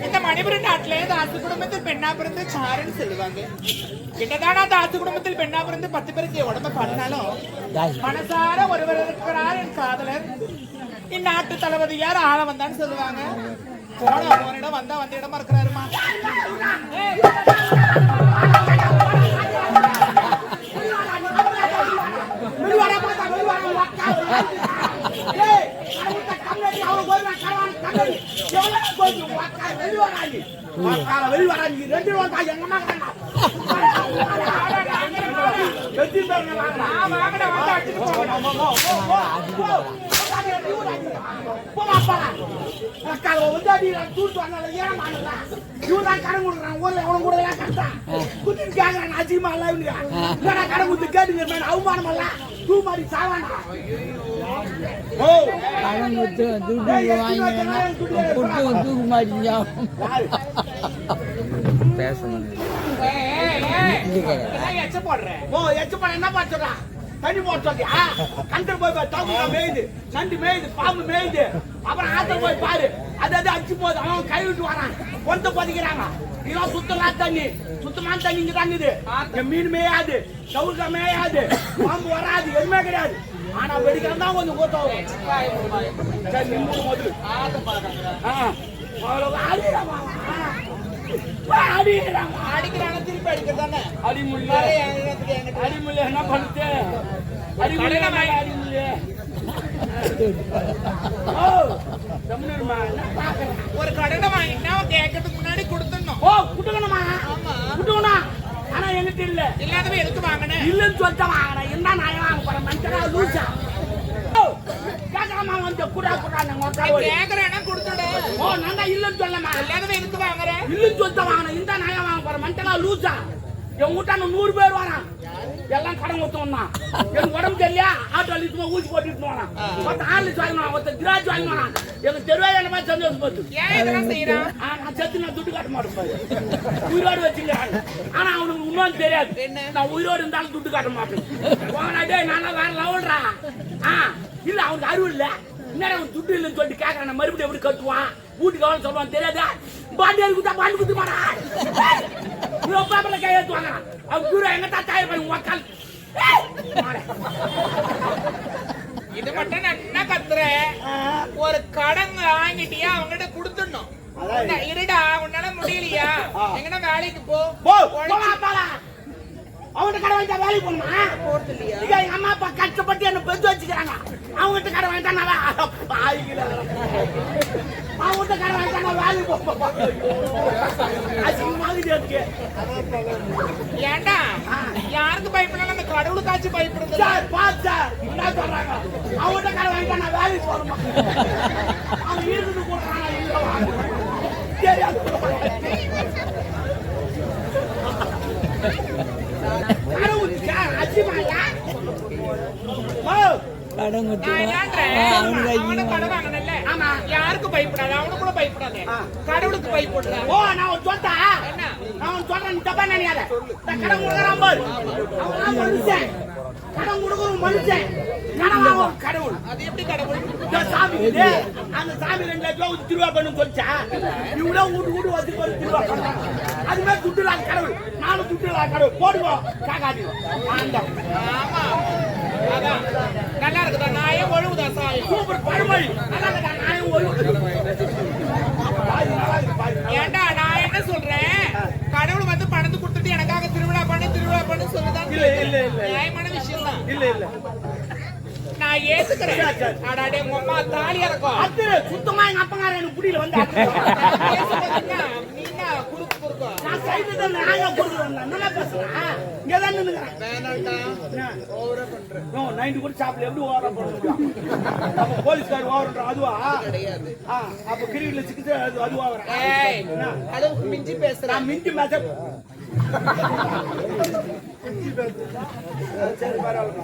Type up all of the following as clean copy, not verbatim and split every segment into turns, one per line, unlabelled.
இந்த மணிபுரம் நாட்டிலே தாசு குடும்பத்தில் பெண்ணா பிறந்து சாருன்னு சொல்லுவாங்க. என்னதான் தாசு குடும்பத்தில் பெண்ணா பிறந்து 10 பேருக்கு உடம்ப பண்ணாலும் மனசார ஒருவர் இருக்கிறார் என் காதலர். இந்நாட்டு தளபதி யார் ஆள வந்தான்னு சொல்லுவாங்க. போன இடம் வந்த இடமா இருக்கிறாருமா. தண்ணி போட்டு கண்டர் போய் மேயுது, நண்டு மேயுது, பாம்பு மேயுது. அப்புறம் ஆத்த போய் பாரு, அதாவது அடிச்சு போகுது. அவன் கை விட்டு வரான், கொண்டு பதிக்கிறாங்க. இதெல்லாம் சுத்தமான தண்ணி, சுத்தமான தண்ணி இங்க தாங்குது. மீன் மேயாது, சவுக்க மேயாது, பாம்பு வராது, எதுவுமே கிடையாது. ஆனா வெடிக்கிறது தான் கொஞ்சம் கூட்டம். அடிக்கிறாங்க, திருப்பி அடிக்கிறதானே அடிமுல்ல. அடிமுல்ல என்ன பண்ணுது? ஒரு கடனை வாங்கினா கேட்கறதுக்கு முன்னாடி கொடுத்துடணும். ஓ குடுக்கணுமா? குடுக்கணும். ஆனா எங்கிட்ட இல்ல. இல்லாதவ எதுக்கு வாங்கினேன்? இல்லன்னு சொல்லிட்டு வாங்கினேன். என்ன நான் வாங்க போறேன்? மனுஷனா லூசா? கேட்கலாமா? வந்து குடா கேட்கறேன்னா கொடுத்துடு. ஓ நான் தான் இல்லன்னு சொல்லமா. இல்லாதவ எதுக்கு வாங்குறேன்? இல்லன்னு சொல்லிட்டு வாங்கினேன். இந்த நாயா வாங்க போறேன்? மனுஷனா லூசா? என் வீட்டான 100 பேர் வரான், எல்லாம் கடன் கொடுத்தோம்னா. எனக்கு உடம்பு தெரியல, ஆட்டோ அழிச்சுமா ஊசி போட்டுட்டு வரான். ஒருத்தர் ஆர்லிஸ் வாங்கினான், ஒருத்தர் திராட்சை வாங்கினான். எங்க தெருவே என்ன மாதிரி சந்தோஷம் போச்சு. நான் செத்து நான் துட்டு காட்ட மாட்டேன், உயிரோடு வச்சுக்கிறாங்க. ஆனா அவனுக்கு இன்னொன்று தெரியாது, நான் உயிரோடு இருந்தாலும் துட்டு காட்ட மாட்டேன். போனாடே நானா வேற லவுல்றா. இல்ல அவனுக்கு அறிவு இல்ல. என்னடா அவன் துட்டு இல்லைன்னு சொல்லிட்டு கேட்கறான், மறுபடியும் எப்படி கட்டுவான், வீட்டுக்கு எவ்வளவு சொல்லுவான் தெரியாதா? பாண்டி குத்தா பாண்டி குத்து மாடா, கை ஏற்றுவாங்க. அவன் தூரம் எங்க தான் தயார் பண்ணி மக்கள். இது மட்டும் நான் என்ன கத்துறேன், ஒரு கடன் வாங்கிட்டியா அவங்ககிட்ட கொடுத்துடணும். இருடா உன்னால முடியலையா, எங்கன்னா வேலைக்கு போ. அவங்ககிட்ட கடை வாங்கிட்டா வேலைக்கு போகணுமா? எங்க அம்மா அப்பா கஷ்டப்பட்டு என்ன பெற்று வச்சுக்கிறாங்க. அவங்ககிட்ட கடை வாங்கிட்டா நான் அவங்ககிட்ட கடை வாங்கிட்டா நான் வேலைக்கு போக. ஏண்டா யாருக்கு பயப்படலாம், அந்த கடவுளுக்காச்சும் பயப்படுது. என்ன சொல்றாங்க? அவங்ககிட்ட கடை வாங்கிட்டா நான் வேலைக்கு போகணுமா? அவன் இருக்குது போடுறாங்க தெரியாது. யாருக்கு பயப்படாது, அவனு கூட பயப்படாது, கடவுளுக்கு பயப்படுற. ஓ நான் சொல்றேன், நான் சொல்றேன், தப்பா நினைக்காத. கடன் கொடுக்குறான் பாரு, அவன் மனுஷன். கடன் கொடுக்குற மனுஷன், கடன் கடவுள். அது எப்படி கடவுள்? சாமி அந்த சாமி 2 லட்சம் ரூபாய் திருவா பண்ணு சொல்லிச்சா, இவ்வளவு வீட்டு வச்சு திருவா பண்றாங்க. அது மாதிரி துட்டுலாம் கடவுள், நானும் துட்டுலாம் கடவுள். போடுவோம் காக்காடி. ஆமா நல்லா இருக்குதா? நாயே ஒழுகுதா? சாயம் சூப்பர் பழமொழி. நல்லா இருக்குதா? நாயே ஒழுகுது. ஏண்டா நான் என்ன சொல்றேன், கடவுள் வந்து பணத்தை கொடுத்துட்டு எனக்காக திருவிழா பண்ணு சொல்லுதான். இல்ல இல்ல இல்ல, நியாயமான விஷயம் தான். இல்ல இல்ல நான் ஏத்துக்கிறேன். அடாடே உங்க அம்மா தாலி இறக்கும். அது சுத்தமா எங்க அப்பங்கார எனக்கு புடியில வந்து நீங்க குறுக்கு குறுக்கு நான் கைது நாங்க கொடுக்குறோம். நல்லா பேசுறேன். இங்க தான் நின்னுக்கிறேன். வேணாண்டா ஓவரா பண்றேன். நோ 90 கூட சாப்பிட எப்படி ஓவரா பண்ண முடியும்? அப்ப போலீஸ்கார் ஓவரன்ற அதுவா கிடையாது. அப்ப கிரிக்கெட்ல சிக்கிட்டு அது ஓவரா? ஏய் அளவுக்கு மிஞ்சி பேசுறேன். நான் மிஞ்சி பேச சரி பரவாயில்ல.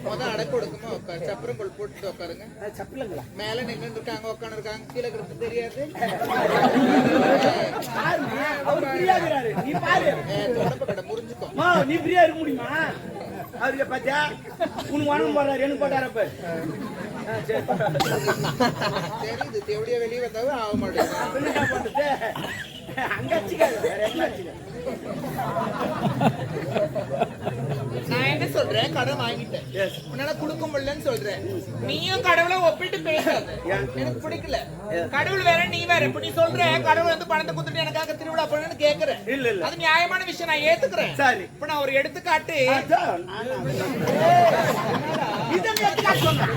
முதல் அடை கொடுக்குமா உட்காரு, சப்பரம் கொள் போட்டு உட்காருங்க.
சப்பலங்களா
மேல நின்று இருக்காங்க, உட்காந்து இருக்காங்க, கீழே கிடக்கு தெரியாது.
நீ பாரு
தொடப்ப கடை முறிஞ்சுக்கோ.
நீ ஃப்ரீயா இருக்க முடியுமா? அவருக்கு பாத்தியா உனக்கு வணக்கம் போடுறாரு, எனக்கு போட்டாரப்ப
தெரியுது தேவடியா வெளியே வந்தாவே ஆக மாட்டேங்குது.
என்ன பண்றது? அங்க வச்சுக்காது, வேற எங்க வச்சுக்காது.
நான் என்ன சொல்றேன், கடன் வாங்கிட்டேன், உன்னால கொடுக்க முடியலன்னு சொல்றேன். நீயும் கடவுளை ஒப்பிட்டு பேசாத, எனக்கு பிடிக்கல. கடவுள் வேற நீ வேற. இப்ப நீ சொல்ற கடவுள் வந்து பணத்தை கொடுத்துட்டு எனக்காக திருவிழா பண்ணணும்னு கேக்குறேன்.
இல்ல இல்ல,
அது நியாயமான விஷயம், நான் ஏத்துக்கிறேன்.
சரி,
இப்ப நான் ஒரு எடுத்துக்காட்டு
இதை எடுத்துக்காட்டு சொன்னேன்.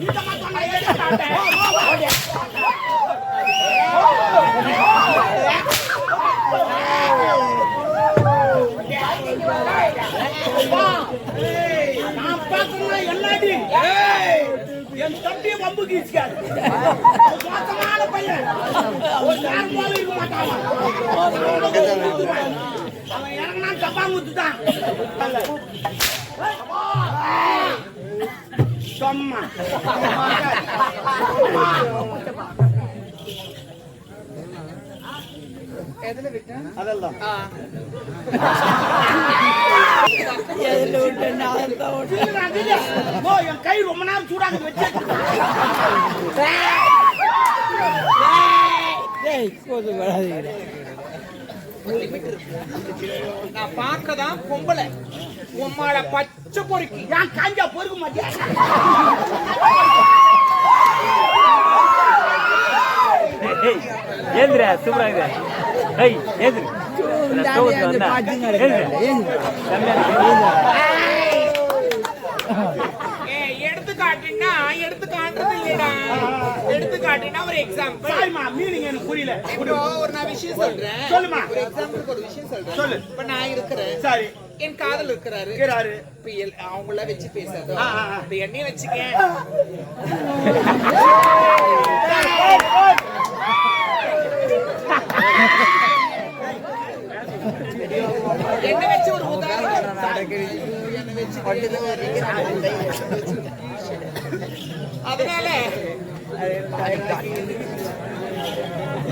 இதை மட்டும் நான் எடுத்துக்காட்டேன். நான் பார்க்கணும்னா எல்லாடி என் தம்பி வம்பு கீச்சுக்காரு. மோசமான பையன், ஒரு நேரம் போல இருக்க மாட்டான். அவன் இறங்கினா தப்பா முத்துட்டான். சும்மா
எதுல விட்டேன்?
அதெல்லாம் என் கை ரொம்ப நேரம் சூடாக வச்சு
நான் பார்க்கதான் பொம்பளை, உம்மால பச்சை பொறுக்கி
ஏன் காஞ்சா பொறுக்க மாட்டியா?
ஏந்திரா சூப்பரா ஏய் ஏந்திரு
எடுத்துக்காட்டுன்னா எடுத்து காட்டுறது இல்லடா. எடுத்துக்காட்டுன்னா ஒரு எக்ஸாம்பிள்.
சாரிமா, மீனிங் எனக்கு புரியல.
இப்போ ஒரு நான் விஷயம் சொல்றேன்.
சொல்லுமா.
ஒரு எக்ஸாம்பிளுக்கு ஒரு விஷயம் சொல்றேன்.
சொல்லு.
இப்ப நான் இருக்கிறேன்,
சரி,
என் காதல் இருக்கிறாரு. இப்ப அவங்கள வச்சு பேசாத, இப்ப என்னைய வச்சுக்க. என்ன வச்சு ஒரு உதாரணம், என்ன வச்சு அதனால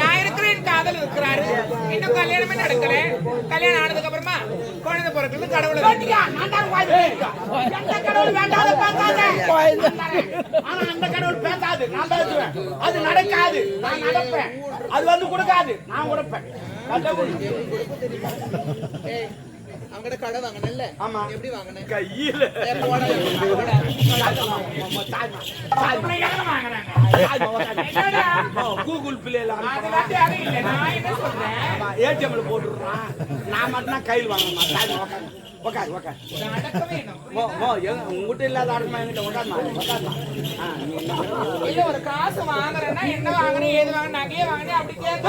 நான் இருக்கிறேன், என் காதல் இருக்கிறாரு. இன்னும் கல்யாணமே நடக்கல. கல்யாணம் ஆனதுக்கு அப்புறமா குழந்தை பிறகு கடவுளை
அந்த கடவுள் பேசாது, நான் பேசுவேன். அது நடக்காது, நான் நடப்பேன். அது வந்து கொடுக்காது, நான் கொடுப்பேன்.
அவங்கட கடை வாங்கினல்ல?
ஆமா.
எப்படி வாங்கினேன்?
கையில கூகுள் பிளேல ஏடிஎம்ல போட்டுருக்கான். நான் மட்டும் கையில் வாங்கணும். உட்காரு உட்காரு. உங்ககிட்ட இல்லாத ஆடுமா என்கிட்ட உட்காருமா.
இல்ல ஒரு காசு வாங்குறேன்னா என்ன வாங்குறேன், ஏது வாங்க, நகையே வாங்கினேன் அப்படி கேட்க.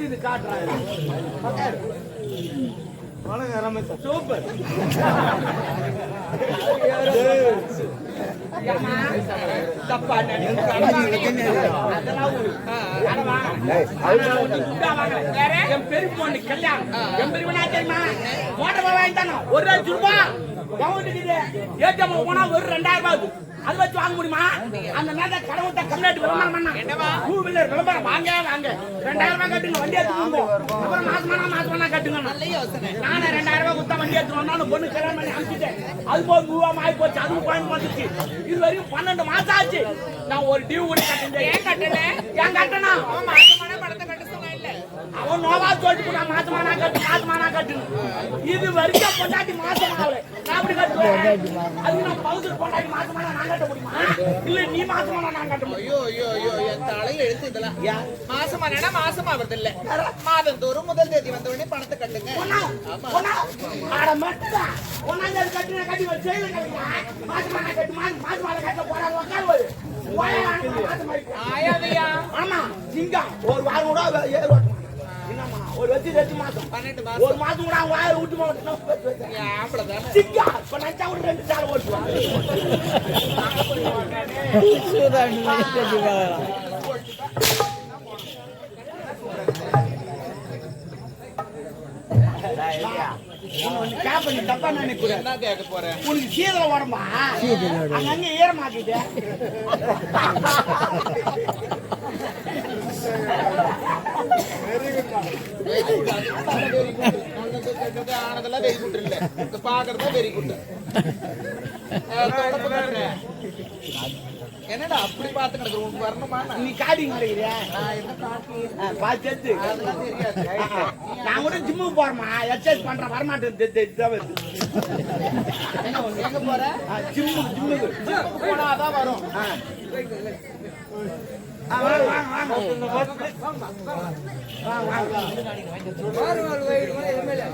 இது காட்டுறாங்க. சூப்பர். என் பெரிய பொண்ணு கல்யாணம். என் பெரியவனா தெரியுமா, மோட்டர் வாங்கிட்டானோ 1 லட்சம் ரூபாய். ஏடிஎம் போனா ஒரு 2000 ரூபாய். அது வச்சு வாங்க முடியுமா? அந்த நேரத்தில் கடவுட்ட கம்யூனிட்டி விளம்பரம் பண்ணா என்னவா, 2 வீலர் விளம்பரம் வாங்க வாங்க 2000 ரூபாய் கட்டுங்க, வண்டி எடுத்துக்கோங்க. அப்புறம் மாசமானா கட்டுங்க. நல்ல யோசனை. நானே 2000 ரூபாய் கொடுத்தா வண்டி எடுத்து வந்தாலும் பொண்ணு கல்யாணம் பண்ணி அனுப்பிச்சிட்டேன். அது போய் 100 ரூபாய் ஆகி போச்சு. அதுவும் கோயம்பு வந்துச்சு. இது வரைக்கும் 12 மாசம் ஆச்சு. நான் ஒரு டியூ கூட கட்டுறேன். ஏன் கட்டல? ஏன் கட்டணும்? மாசமான பணத்தை கட்ட சொன்னா இல்ல. அவன் நோவா சொல்லிட்டு போனா மாசமானா கட்டு. இது வரைக்கும் பொண்டாட்டி மாசம் ஆகல. நான் அப்படி கட்டுவேன். அது நான் பவுசர் பொண்டாட்டி மாசமானா நான் கட்ட முடியுமா? இல்ல நீ மாசமானா நான் கட்ட முடியும்.
ஐயோ ஐயோ ஐயோ, என் தலையில எழுத்து இதெல்லாம். மாசமானா மாசம் ஆவறது இல்ல, மாதந்தோறும் முதல் தேதி வந்த உடனே பணத்தை கட்டுங்க.
ஆட மட்டும் ஒன்னாம் கட்டுன கட்டி வச்சு மாசமானா கட்டு மாசமானா கட்ட போறாங்க. உட்காரு
ஆயாதையா.
ஆமா, சிங்கம் ஒரு வாரம் கூட ஏறு. என்னம்மா ஒரு வச்சு மாசம்
12 மாசம்
ஒரு மாசம் கூட அவங்க வாயில விட்டு மாட்டோம்.
அப்படிதான்
சிங்கா இப்ப நினைச்சா ஒரு 2 சாலை ஓட்டுவாங்க. தப்பா நினைக்கூடாது.
என்ன கேட்க போறேன்?
உனக்கு சீதல உடம்பா அங்க ஈரமாக்கிட்டு
ஆனதெல்லாம் வெரி குட் இல்ல பாக்குறதா வெரி குட். என்னடா அப்படி பாத்து கிடக்குற உனக்கு வரணுமா?
நீ காட்டிங் கிடைக்கிறியா?
நான் என்ன காட்டி
பார்த்து
அதெல்லாம் தெரியாது.
நான் கூட ஜிம்முக்கு போறேமா, எக்ஸசைஸ் பண்றேன், வரமாட்டேன்.
எங்க போற?
ஜிம்முக்கு
போனாதான் வரும்.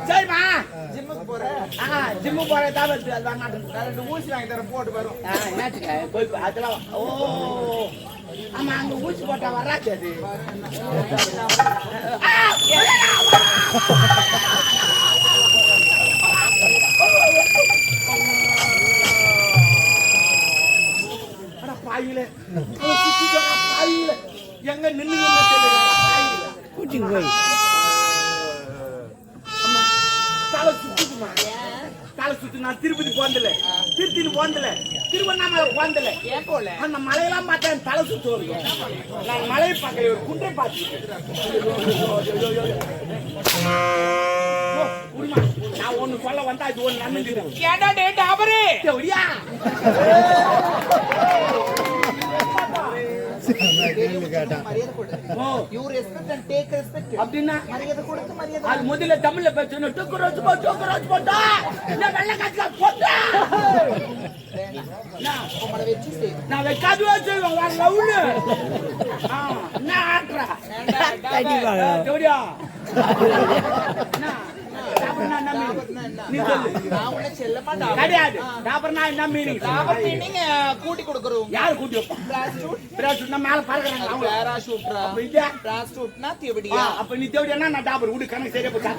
சரிம்மா,
ஜிம்முக்கு போற?
ஜிம்முக்கு போறேன் தான் வருது. அது வரமாட்டேன்.
நான் 2 ஊசி வாங்கி தரேன், போட்டு வரும்.
அதெல்லாம் ஓ ஆமா, அங்க ஊசி போட்டா வராது அது. பாயில பாயில எங்க நின்று தலை சுத்துமா, தலை சுத்து. நான் திருப்பதி போந்தல, திருத்தின்னு போந்தல, திருவண்ணாமலை போந்தல.
ஏன் போல?
அந்த மலையெல்லாம் பார்த்தேன், தலை சுத்து வருது. நான் மலையை பார்க்கல, ஒரு குன்றை பார்த்து. நான் ஒண்ணு சொல்ல வந்தா இது ஒண்ணு நன்னுது.
ஏன்டா டேட் அவரே
ஒடியா
மரியாதை கொடு. You respect and take respect.
அப்படின்னா
மரியாதை கொடுத்து மரியாதை.
அது முதல்ல தமிழ்ல பேசணும். டொக்கரோச்சு போட்டா இல்ல வெள்ள காட்சில போட்டா
உங்களை வச்சு செய்.
நான் வைக்காதுவே செய்வேன். வா லவ்னு நான் ஆட்றா ஜோடியா நீ சொல்லு.
நான் உன்னை செல்லமா
கிடையாது. டாபர்னா என்ன மீனிங்?
டாபர் மீனிங் கூட்டி கொடுக்கறோம்.
யார் கூட்டி வைப்பான்? பிராஸ்டியூட் நான் மேல பறக்கறாங்க. அவங்க
பேராஷூட்ரா.
அப்ப இல்ல
பிராஸ்டியூட்னா தேவடியா.
அப்ப நீ தேவடியானா நான் டாபர் விடு கணக்கு சரியா போச்சு.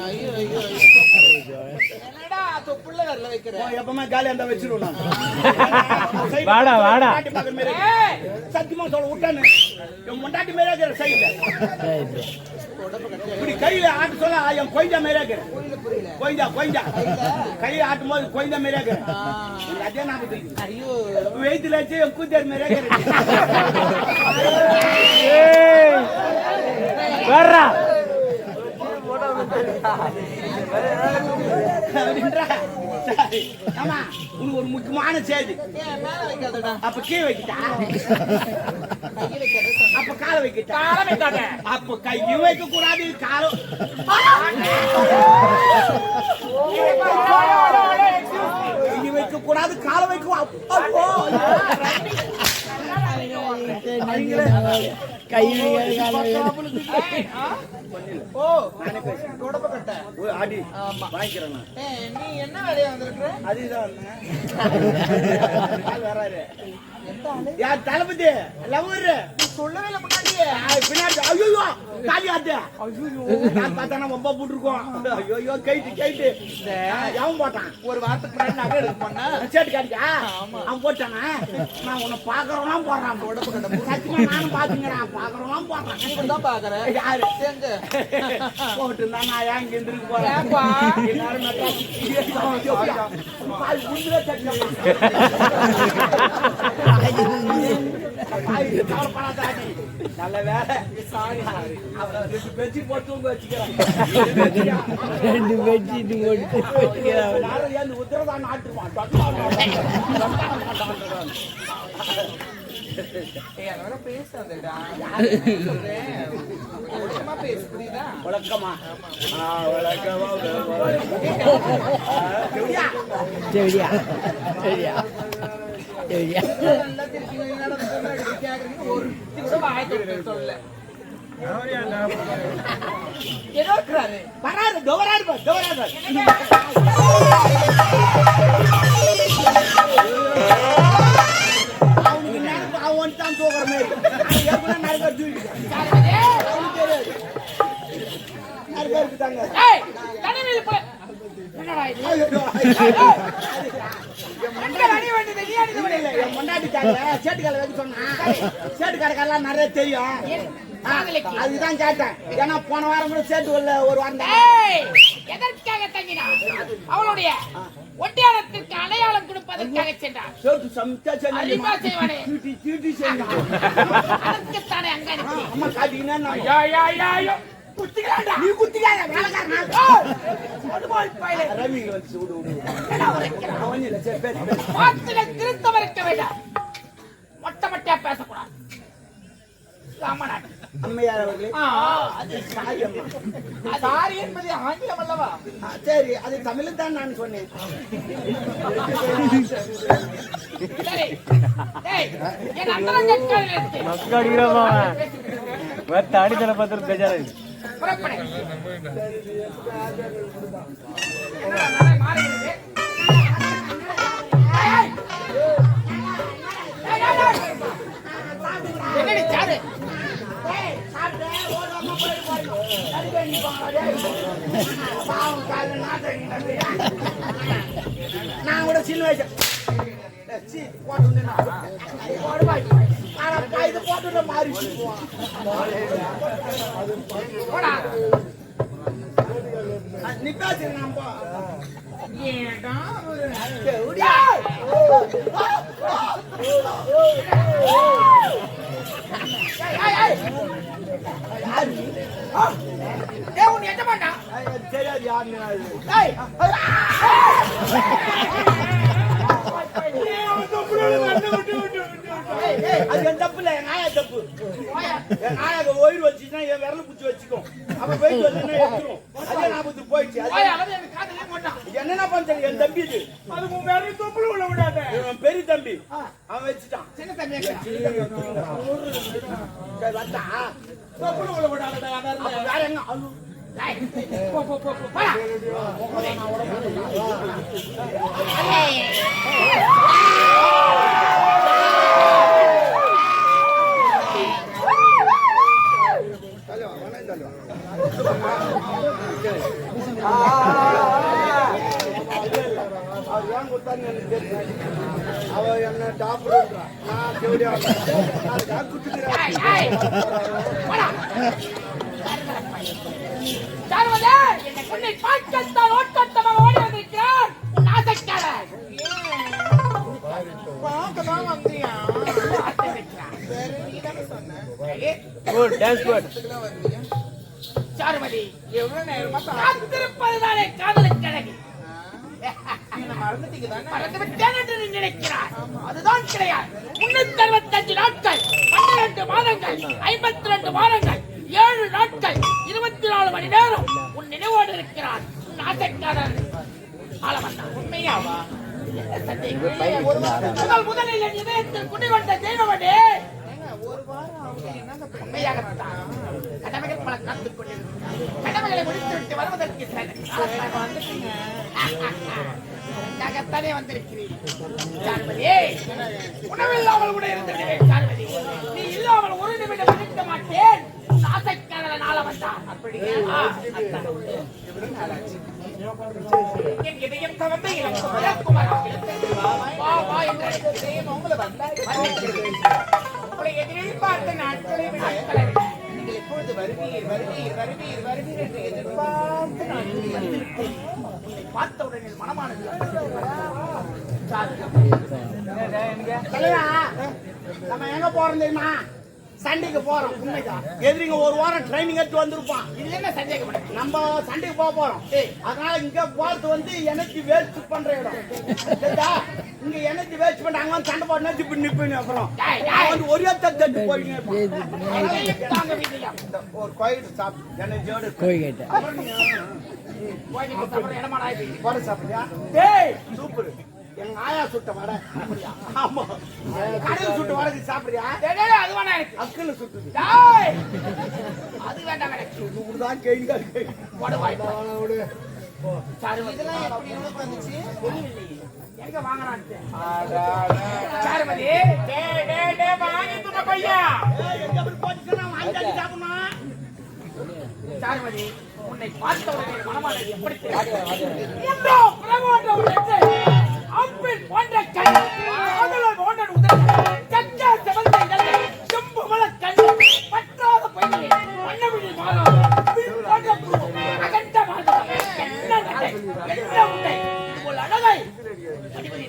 ஐயோ ஐயோ என்னடா தொப்புள்ள வரல வைக்கிற?
எப்பவுமே காலி அந்த வச்சிருவோம் நான்.
வாடா வாடா.
சத்தியமா சொல்ல விட்டானு என் முண்டாட்டி மேலே இருக்கிற சைடுல இப்படி கையில ஆட்டு சொல்ல என் கொய்தா மேலே இருக்கிறேன். கொய்தா கையில ஆட்டும் போது கொய்தா மேலே இருக்கிறேன். அதே நாற்பத்தி
ஐயோ
வெயித்துல வச்சு என் கூத்தார் மேலே இருக்கிறேன்.
வர்றா
ஆமா, உனக்கு ஒரு முக்கியமான செய்தி.
ஏன் மேல வைக்காதடா?
அப்ப கீழே வைக்கிட்டா,
கையை வைக்காத.
அப்ப காலை வைக்கிட்டா,
காலை வைக்காத.
அப்ப கையும் வைக்க கூடாது, காலம் கை வைக்க கூடாது, காலை வைக்க.
ஓ தொடப்ப கட்ட
அடி வாங்கிக்கிறேன்.
நீ என்ன வேலையா வந்திருக்க?
அதுதான் வராரு யார் தளபதி லவரு
சொல்லவே இல்லை முன்னாடியே.
பின்னாடி ஐயோ காலி ஆட்டு. நான் பார்த்தானா ரொம்ப போட்டுருக்கோம். ஐயோ கைட்டு எவன் போட்டான்?
ஒரு வாரத்துக்கு முன்னாடி நகை எடுக்க போனா
சேட்டு காட்டிக்கா அவன் போட்டானா? நான் உன்னை பாக்குறவனா போடுறான். சத்தியமா நானும் பாத்துங்கிறான். பாக்குறவனா போடுறான்.
நீ தான் பாக்குற
யாரு
எங்க
போட்டு இருந்தா நான் ஏன் இங்க எந்திரிக்க போறேன்?
ஏன்பா?
எல்லாரும் நல்ல வேலை. ரெண்டு பெட்சி போட்டு வச்சுக்கிறேன். உத்தரதான் நாட்டுவான்.
பேசாதடா. பேசு புரியுதா?
வழக்கமா
நல்லா திருப்பி கேக்குறீங்க. ஒரு கூட வாய்க்கு சொல்ல ஏதோ இருக்கிறாரு.
வராது தோராது அவனுக்கு நினைப்பு அவன் தான் தூக்குற மாதிரி. சேட்டுக்கால வைக்க சொன்னா சேட்டுக்காரக்கெல்லாம் நிறைய தெரியும். அதுதான் கேட்டேன். ஏன்னா போன வாரம் கூட சேட்டு ஒரு வாரம் எதற்காக தங்கினார்? அவளுடைய ஒட்டியானத்திற்கு அடையாளம் கொடுப்பதற்காக சென்றார். அறிவா செய்வானே. அதற்குத்தானே அங்க அனுப்பி. ஐயோ, குத்திக்கிறான்டா. நீ குத்திக்காத, வேலைக்காரனா. வார்த்தையில திருத்தம் இருக்க வேண்டாம். மொட்டை மொட்டையா பேசக்கூடாது.
அம்மையார் அவர்களே,
சாரி என்பது ஆங்கிலம் அல்லவா?
சரி, அது தமிழில் தான் நான் சொன்னேன்.
சரி. டேய், என் அந்தரங்கக்காரில் இருக்கு.
மக்காடிக்கிறோமா மத்த அடித்தலை பார்த்து பேஜாரு.
புறப்படு. என்னடா நாளை மாறுகிறது? என்னடி சாரு?
நான் கூட சின்ன வயசு போட்டு மாறி நிக்காச்சு நம்ம
உன் எஜமாண்டா
தெரியாது யாருன்னு. அது என் தப்பு இல்ல, என் ஆயா தப்பு. என் ஆயா ஒயிர் வச்சுன்னா என் விரல புடிச்சு வச்சுக்கும். அப்ப போயிட்டு வந்து எடுத்துரும். அதே ஞாபகத்துக்கு போயிடுச்சு. என்னென்ன பண்றது? என் தம்பி இது.
அது உன் வேற தொப்புல உள்ள விடாத.
இவன் பெரிய தம்பி, அவன் வச்சுட்டான்.
சின்ன தம்பி
சரி, வந்தா
தொப்புல உள்ள விடாதடா.
அப்ப வேற எங்க
போ போ போ போ.
அவ என்ன டாக்டர், நான் தேவடியா
உன்னை பார்க்கத்தான் ஓட்டத்தமாக ஓடி வந்திருக்கிறார் உன் ஆசைக்காரர்.
பார்க்கதான் வந்தியா?
Good dance good.
சாருமதி,
எவ்வளவு நேரமா
காத்திருப்பதுதானே காதலுக்கு அழகு.
மறந்துட்டீங்க தானே?
மறந்துவிட்டேன் என்று நீ நினைக்கிறாய். அதுதான் கிடையாது. 365 நாட்கள், 12 மாதங்கள், 52 வாரங்கள், 7 நாட்கள், 24 மணி நேரம் உன் நினைவோடு இருக்கிறான் உன் ஆசைக்காரர் ஆளவந்தான். உண்மையாவா? முதலில் என் இதயத்தில் குடிகொண்ட தெய்வமனே,
ஒரு வாரம் அவங்க என்னங்க
உண்மையாகத்தான் கடமைகள் பல காத்துக் கொண்டிருக்கிறார். கடமைகளை முடித்துவிட்டு வருவதற்கு
வந்துட்டீங்க.
உனக்காகத்தானே வந்திருக்கிறேன். சாருமதி, உணவில்லாமல் கூட இருந்துவிடுவேன். சாருமதி, நீ இல்லாமல் ஒரு நிமிடம் இருக்க மாட்டேன். உன் ஆசைக்காரன் ஆள வந்தான். அப்படியே என் இதயம் கவர்ந்த இளங்குமரா, வா வா என்ற இதயம் உங்களை உங்களை எதிர்பார்த்த நாட்களை விட
நீங்கள் எப்பொழுது வருவீர் வருவீர் வருவீர் வருவீர் என்று எதிர்பார்த்து நான் வந்திருக்கேன்.
உன்னை பார்த்தவுடன் என் மனமானது
நம்ம எங்க போறோம் தெரியுமா? சண்டைக்கு போறோம். உண்மைதான். எதிரிங்க ஒரு வாரம் ட்ரைனிங் எடுத்து வந்திருப்பான்.
இது என்ன சந்தேகம்?
நம்ம சண்டைக்கு போக போறோம். அதனால இங்க போறது வந்து எனர்ஜி வேஸ்ட் பண்ற இடம். சரிதா? இங்க எனர்ஜி வேஸ்ட் பண்ண அங்க வந்து சண்டை போடணும் இப்ப நிப்பேன். அப்புறம் வந்து ஒரே தட்டு போயிங்க. ஒரு கோயில் சாப்பிட்டு எனர்ஜியோட
கோயில்கிட்ட
வடை சாப்பிடுறியா? டேய் சூப்பர். எங்க ஆயா சுட்ட வடை. ஆமா, கடையில் சுட்ட வடை சாப்பிடுறியா?
அது வேணா எனக்கு.
அக்குன்னு சுட்டுது.
அது வேண்டாம் எனக்கு.
இதுதான் கேளுங்க.
இதெல்லாம் எப்படி எவ்வளவு வந்துச்சு?
எங்க வாங்கினான்ட்டு சாருமதி, வாங்கி துணை பையா. சாருமதி, உன்னை பார்த்தவுடனே மனமானது எப்படி அம்பின் போன்ற கண், காதலர் போன்ற உதவி, சச்சா செவந்த இதழ்கள், செம்பு மல கண், பற்றாத பொய்களை, மன்னவிழி மாதம், போன்ற அகண்ட மாதம், என்ன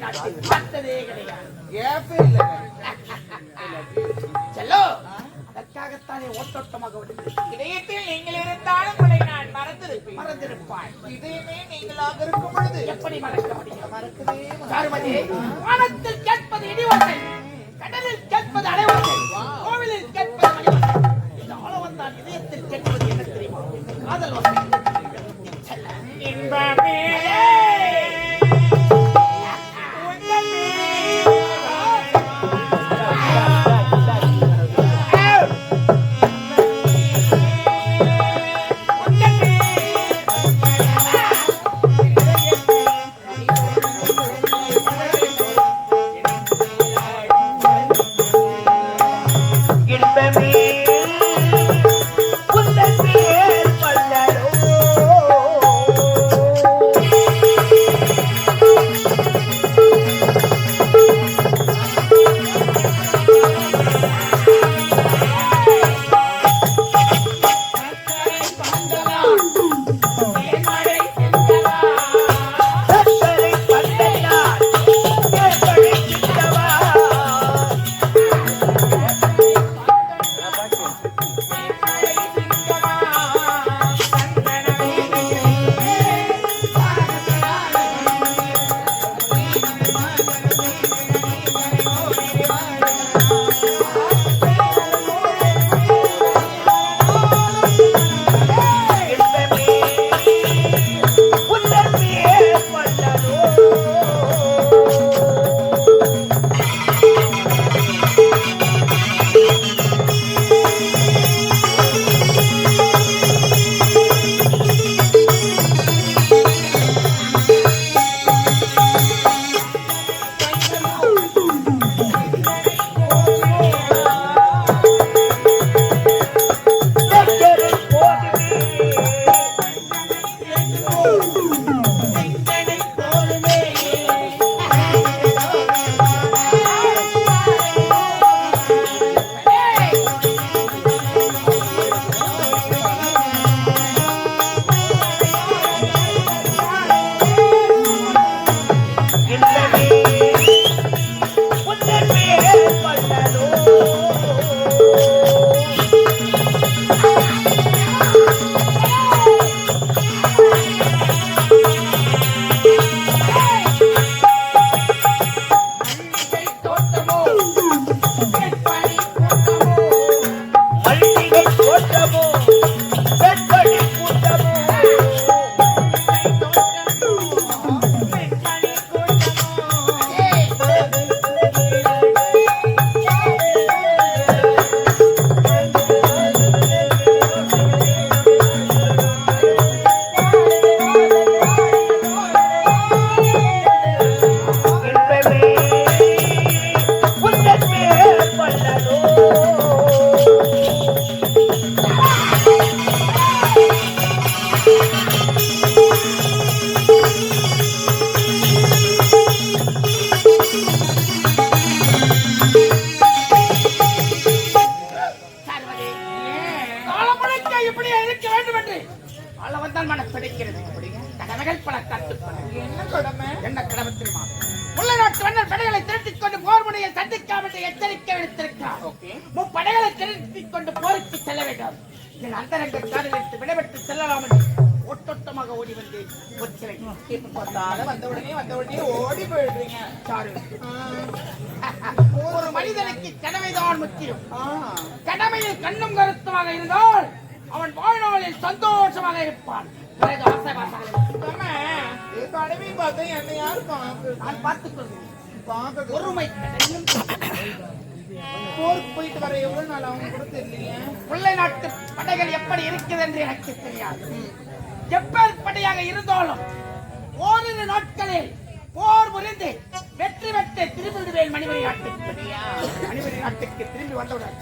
நாட்டில் பார்த்ததே கிடையாது.
கேப்பே இல்ல
செல்லோ, அதற்காகத்தானே ஓட்டோட்டமாக விடுகிறேன்.
இதயத்தில் நீங்கள் இருந்தாலும் உங்களை நான் மறந்திருப்பேன்.
மறந்திருப்பாய்.
இதயமே நீங்களாக இருக்கும் பொழுது
எப்படி மறக்க முடியும்?
மறக்கவே
சாருமதி, வானத்தில் கேட்பது இடிவசை, கடலில் கேட்பது அலைவசை, கோவிலில் கேட்பது மணிவசை. இந்த ஆளவன் தான் இதயத்தில் கேட்பது என்ன தெரியுமா? காதல் வசை. செல்ல,
இன்பமே
எச்சரிக்கை விடுத்திருக்கிறார். முப்படைகளை திரட்டிக் கொண்டு போருக்கு செல்ல வேண்டும். என் அந்தரங்க காதலித்து விடைபெற்று செல்லலாம் என்று ஒட்டொட்டமாக ஓடி வந்து
வந்த உடனே ஓடி போயிடுறீங்க.
ஒரு மனிதனுக்கு கடமைதான் முக்கியம். கடமையில் கண்ணும் கருத்துமாக இருந்தால் அவன் வாழ்நாளில் சந்தோஷமாக இருப்பான்.
கடமை பார்த்தா என்ன யாரு
நான் பார்த்துக் கொள்கிறேன். ஒருமை
போருக்கு போயிட்டு வர எவ்வளவு நாள் அவங்க கூட தெரியலையே.
முல்லை நாட்டு படைகள் எப்படி இருக்குது என்று எனக்கு தெரியாது. எப்பேற்படையாக இருந்தாலும் ஓரிரு நாட்களில் போர் புரிந்து வெற்றி பெற்று திரும்பிடுவேன் மணிமணி நாட்டுக்கு திரும்பி வந்தவுடன்.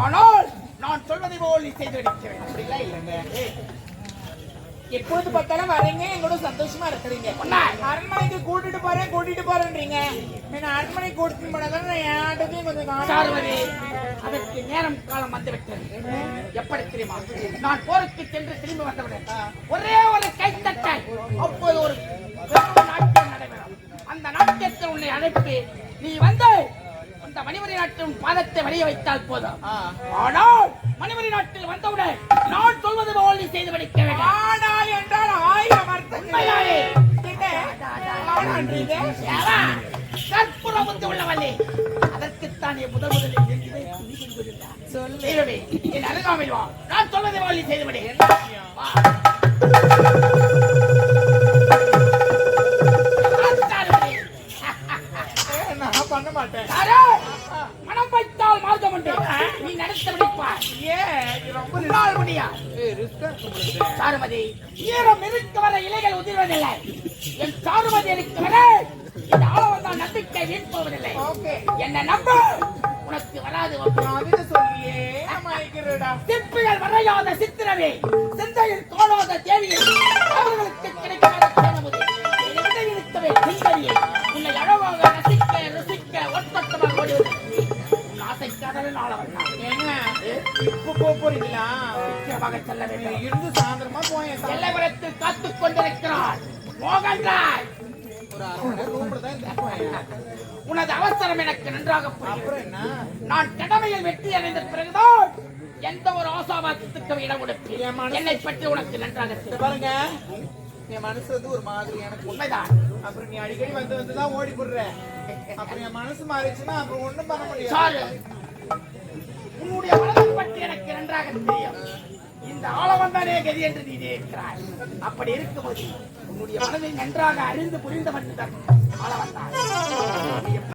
ஆனால் நான் சொல்வதை போல் நீ செய்திருக்கிறேன். அப்படிலாம் இல்லைங்க.
எப்பொழுது பார்த்தாலும் வரீங்க, எங்களோட சந்தோஷமா இருக்கிறீங்க. அரண்மனைக்கு கூட்டிட்டு போறேன்றீங்க. அரண்மனை கூட்டிட்டு போனதால யார்ட்டையும் கொஞ்சம்
அதற்கு நேரம் காலம் வந்துவிட்டது. எப்படி தெரியுமா? நான் போருக்கு சென்று திரும்பி வந்தவுடன் ஒரே ஒரு கைத்தட்டல் அப்போது ஒரு நாட்டியம் நடைபெறும். அந்த நாட்டியத்தில் உன்னை அழைப்பு நீ வந்து அந்த மணிமணி நாட்டின் பாதத்தை வழிய வைத்தால் போதும். ஆனால் மணிமணி நாட்டில் வந்தவுடன் நான் சொல்வது போல் நீ செய்து படிக்க வேண்டும்.
ஆனால் என்றால் 1000 அர்த்தம்.
உண்மையாலே
ஆனான்றீங்க?
கற்பூரம் வந்து உள்ளவள்ளி அதற்குத்தானே முதலில் தெய்வமே என் அருகாமையில் வா. நான் சொல்வதை போல் நீ செய்து படி. வா.
நான் பண்ண மாட்டேன்.
மனம் வைத்தால் மார்க்கம் உண்டு. நீ நடத்த முடிப்பார்.
ரொம்ப
நாள் முடியா
ரிஸ்கா இருக்கு.
சாருமதி ஈரம் இருக்க வர இலைகள் உதிர்வதில்லை. என் சாருமதி இருக்க வர இந்த ஆளவந்தான் நம்பிக்கை வீழ்ப்பதில்லை. என்ன நம்ப உனக்கு வராது.
சொல்லியே மாய்க்கிறடா.
சிற்பிகள் வரையாத சித்திரமே சிந்தையில் தோணாத தேவியை அவர்களுக்கு கிடைக்காத தேனமுது இருக்கவே சிந்தனையை உன்னை அழகாக ரசிக்க ருசிக்க ஒட்டமாக ஓடி ஆசைக்காதவே நாள வந்தான்.
என்ன இப்ப போறீங்களா?
சீக்கிரமாக செல்ல வேண்டும்.
இருந்து சாயந்தரமா போயேன்.
எல்லைபுரத்தில் காத்துக் கொண்டிருக்கிறார் மோகன்ராய்.
ஒரு 1/2 மணி நேரம் ரூம்ல தான் இருப்பேன்.
உனது அவசரம் எனக்கு நன்றாக புரியும்.
அப்புறம் என்ன?
நான் கடமையில் வெற்றி அடைந்த பிறகுதான் எந்த ஒரு ஆசாபாசத்துக்கும் இடம் கொடுப்பேன். என்னை பற்றி உனக்கு நன்றாக
இத
தெரியும்.
பாருங்க, என் மனசு வந்து ஒரு மாதிரி எனக்கு
உண்மைதான்.
அப்புறம் நீ அடிக்கடி வந்து தான் ஓடி போடுற. அப்புறம் என் மனசு மாறிச்சுன்னா அப்புறம் ஒண்ணும் பண்ண முடியாது.
சாரு, உன்னுடைய மனதை பற்றி எனக்கு நன்றாக தெரியும். இந்த ஆளவந்தானே கதி என்று நீ இருக்கிறாய். அப்படி இருக்கும்போது உன்னுடைய மனதை நன்றாக அறிந்து புரிந்த மட்டும்தான் ஆளவந்தான்.